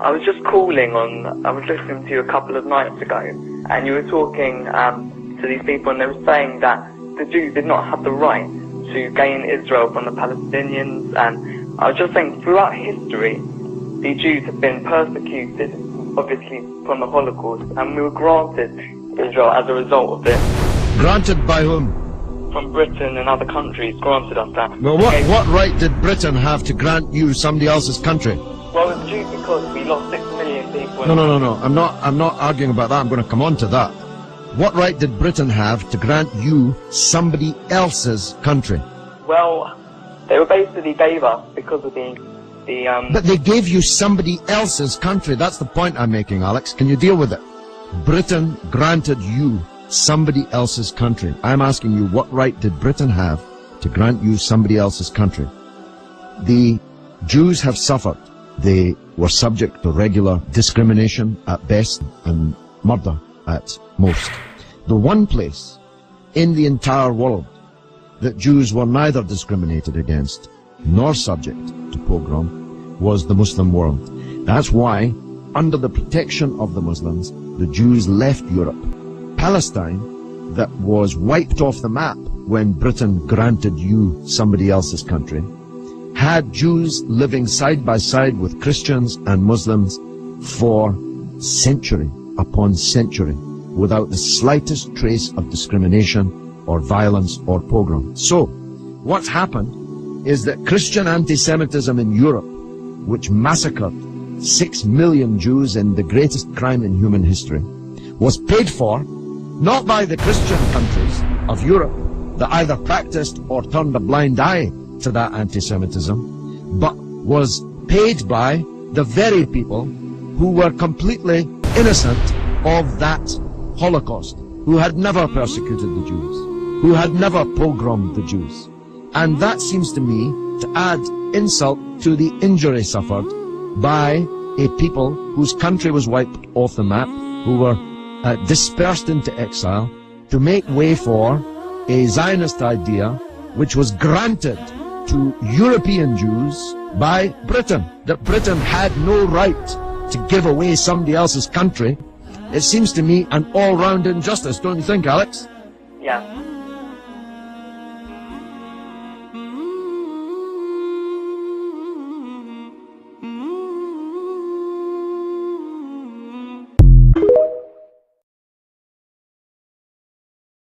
I was just calling I was listening to you a couple of nights ago, and you were talking to these people, and they were saying that the Jews did not have the right to gain Israel from the Palestinians, and I was just saying, throughout history, the Jews have been persecuted, obviously, from the Holocaust, and we were granted Israel as a result of this. Granted by whom? From Britain and other countries granted us that. Well, what right did Britain have to grant you somebody else's country? Well, it's due because we lost 6 million people. No. I'm not arguing about that. I'm going to come on to that. What right did Britain have to grant you somebody else's country? Well, they were basically gave us because of the But they gave you somebody else's country. That's the point I'm making, Alex. Can you deal with it? Britain granted you somebody else's country. I'm asking you, what right did Britain have to grant you somebody else's country? The Jews have suffered. They were subject to regular discrimination at best and murder at most. The one place in the entire world that Jews were neither discriminated against nor subject to pogrom was the Muslim world. That's why, under the protection of the Muslims, the Jews left Europe. Palestine, that was wiped off the map when Britain granted you somebody else's country, had Jews living side by side with Christians and Muslims for century upon century without the slightest trace of discrimination or violence or pogrom. So, what's happened is that Christian anti-Semitism in Europe, which massacred 6 million Jews in the greatest crime in human history, was paid for not by the Christian countries of Europe that either practiced or turned a blind eye to that anti-Semitism, but was paid by the very people who were completely innocent of that Holocaust, who had never persecuted the Jews, who had never pogromed the Jews. And that seems to me to add insult to the injury suffered by a people whose country was wiped off the map, who were dispersed into exile, to make way for a Zionist idea which was granted to European Jews by Britain, that Britain had no right to give away somebody else's country. It seems to me an all-round injustice, don't you think, Alex? Yeah.